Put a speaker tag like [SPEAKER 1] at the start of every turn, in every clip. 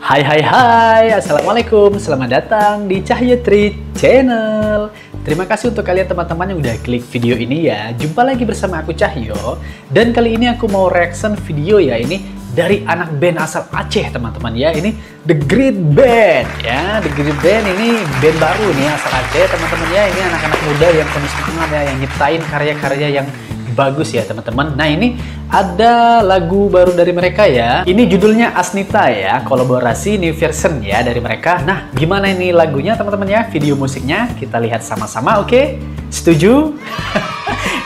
[SPEAKER 1] Hai hai hai, Assalamualaikum, selamat datang di Cahyo Tri Channel. Terima kasih untuk kalian teman-teman yang udah klik video ini ya. Jumpa lagi bersama aku Cahyo. Dan kali ini aku mau reaction video ya, ini dari anak band asal Aceh teman-teman ya. Ini The Great Band ya. The Great Band ini band baru nih asal Aceh teman-teman ya. Ini anak-anak muda yang penuh semangat ya, yang nyiptain karya-karya yang bagus ya teman-teman. Nah ini ada lagu baru dari mereka ya. Ini judulnya Asnita ya, kolaborasi new version ya dari mereka. Nah gimana ini lagunya teman-teman ya, video musiknya kita lihat sama-sama. Oke? Setuju?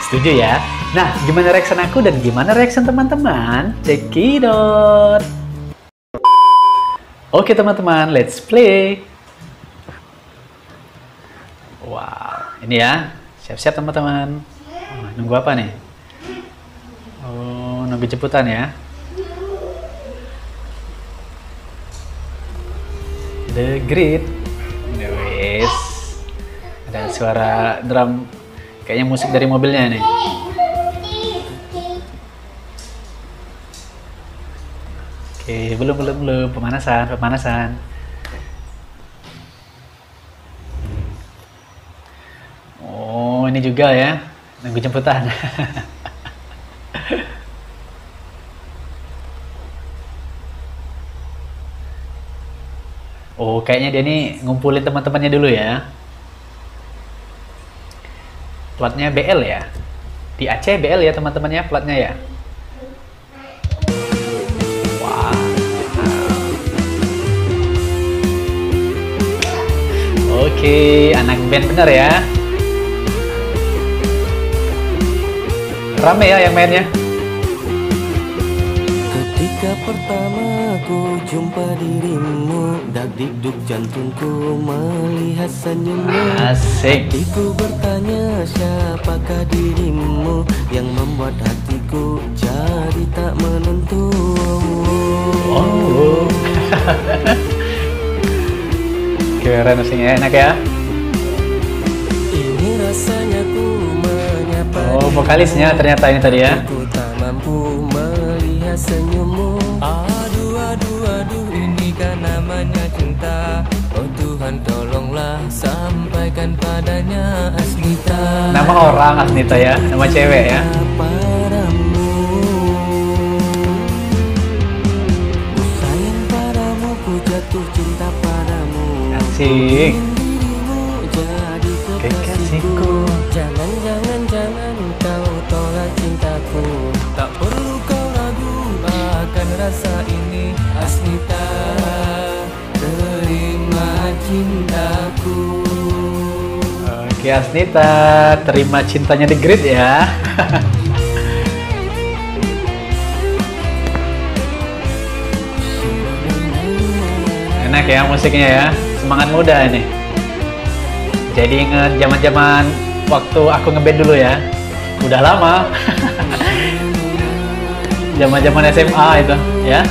[SPEAKER 1] Setuju ya. Nah gimana reaction aku dan gimana reaction teman-teman? Cekidot. Oke teman-teman, let's play. Wow, ini ya, siap-siap teman-teman. Nunggu apa nih? Oh, nunggu jemputan ya. The Great. Wes. Ada suara drum. Kayaknya musik dari mobilnya nih. Oke, belum. Pemanasan. Oh, ini juga ya. Nunggu jemputan. Oh, kayaknya dia nih ngumpulin teman-temannya dulu ya. Platnya BL ya. Di Aceh BL ya teman-temannya platnya ya. Wah. Oke, anak band bener ya. Rame ya yang mainnya.
[SPEAKER 2] Ketika pertama ku jumpa dirimu, dagdikduk jantungku melihat senyummu.
[SPEAKER 1] Asik.
[SPEAKER 2] Hatiku bertanya siapakah dirimu yang membuat hatiku jadi tak menentu.
[SPEAKER 1] Oh. Keren musiknya, enak ya.
[SPEAKER 2] Ini rasanya ku menyapa.
[SPEAKER 1] Oh, vokalisnya ternyata ini tadi ya.
[SPEAKER 2] Ku tak mampu melihat senyummu. Aduh, ini kan namanya cinta. Oh Tuhan tolonglah sampaikan padanya Asnita.
[SPEAKER 1] Nama orang Asnita ya, nama cewek ya.
[SPEAKER 2] Padamu, ku sayang padamu, ku jatuh cinta padamu.
[SPEAKER 1] Asik.
[SPEAKER 2] Dirimu jadi
[SPEAKER 1] Kekasihku.
[SPEAKER 2] Jangan kau tolak cintaku. Tak perlu kau ragu akan rasa ini Asnita, terima cintaku.
[SPEAKER 1] Oke Asnita, terima cintanya The Great ya. Enak ya musiknya ya, semangat muda ini. Jadi inget zaman-zaman waktu aku ngeband dulu ya. Udah lama. Zaman-zaman SMA itu ya.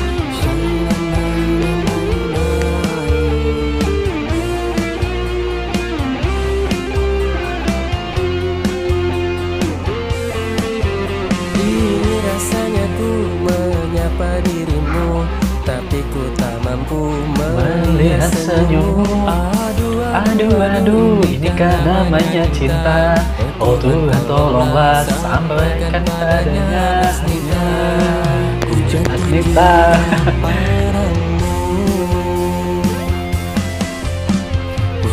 [SPEAKER 2] Ini rasanya ku menyapa dirimu, tapi ku tak mampu melihat senyummu.
[SPEAKER 1] Aduh, ini kan namanya cinta. Oh Tuhan tolonglah sampaikan padanya Asnita.
[SPEAKER 2] Ku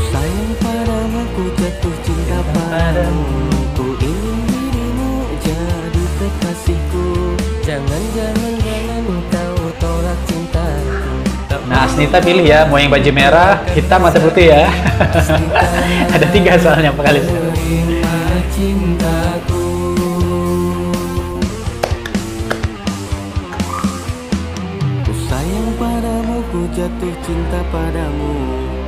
[SPEAKER 2] sayang padamu, ku jatuh cinta padamu. Ku ingin dirimu jadi kekasihku. Jangan kau tolak cintaku.
[SPEAKER 1] Nah Asnita pilih ya, mau yang baju merah, hitam atau putih ya. Ada 3 soalnya vokalis.
[SPEAKER 2] Terima cintaku. Ku sayang padamu, ku jatuh cinta padamu.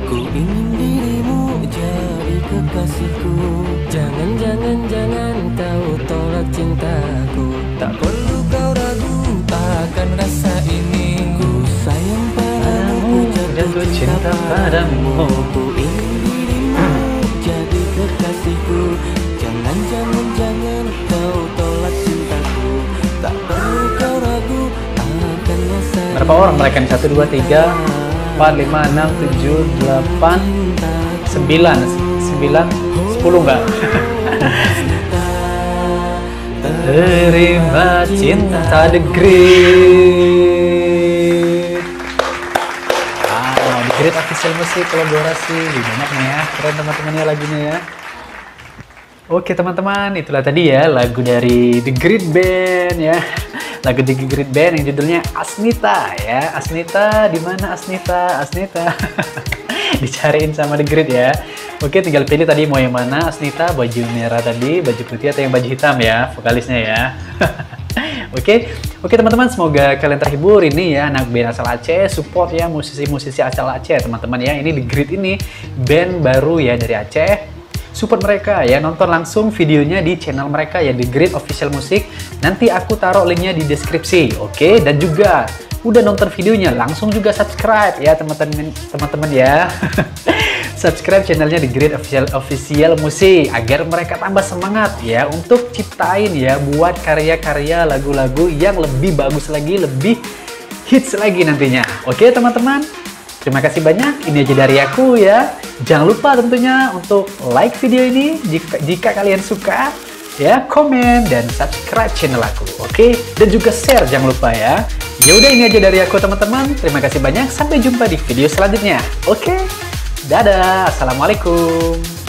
[SPEAKER 2] Ku ingin dirimu jadi kekasihku. Jangan kau tolak cintaku. Tak perlu kau ragu akan rasa ini. Ku sayang padamu, ku jatuh cinta padamu. Ku ingin dirimu jadi kekasihku. Jangan kau tolak cintaku. Tak perlu kau ragu akan rasa.
[SPEAKER 1] Berapa orang mereka nih? 1, 2, 3, 5, 6, 7, 8, 9, 10 enggak? Terima cinta The Grid. The Grid official musik kolaborasi. Banyak nih ya, keren teman-temannya lagunya ya. Oke teman-teman, itulah tadi ya lagu dari The Grid Band ya. Lagu The Grid Band yang judulnya Asnita ya. Asnita, di mana Asnita? Asnita. Dicariin sama The Grid ya. Oke, tinggal pilih tadi mau yang mana. Asnita baju merah tadi, baju putih atau yang baju hitam ya, vokalisnya ya. Oke teman-teman, semoga kalian terhibur. Ini ya anak band asal Aceh, support ya musisi-musisi asal Aceh teman-teman ya. Ini The Grid ini band baru ya dari Aceh. Support mereka ya, nonton langsung videonya di channel mereka ya, The Grid Official Music. Nanti aku taruh linknya di deskripsi, oke? Dan juga udah nonton videonya, langsung juga subscribe ya teman-teman ya. Subscribe channelnya The Grid Official Music agar mereka tambah semangat ya untuk ciptain ya, buat karya-karya lagu-lagu yang lebih bagus lagi, lebih hits lagi nantinya. Oke teman-teman, terima kasih banyak. Ini aja dari aku ya. Jangan lupa tentunya untuk like video ini jika kalian suka ya, komen dan subscribe channel aku, oke? Dan juga share jangan lupa ya. Ya udah, ini aja dari aku teman-teman. Terima kasih banyak. Sampai jumpa di video selanjutnya. Oke? Dadah. Assalamualaikum.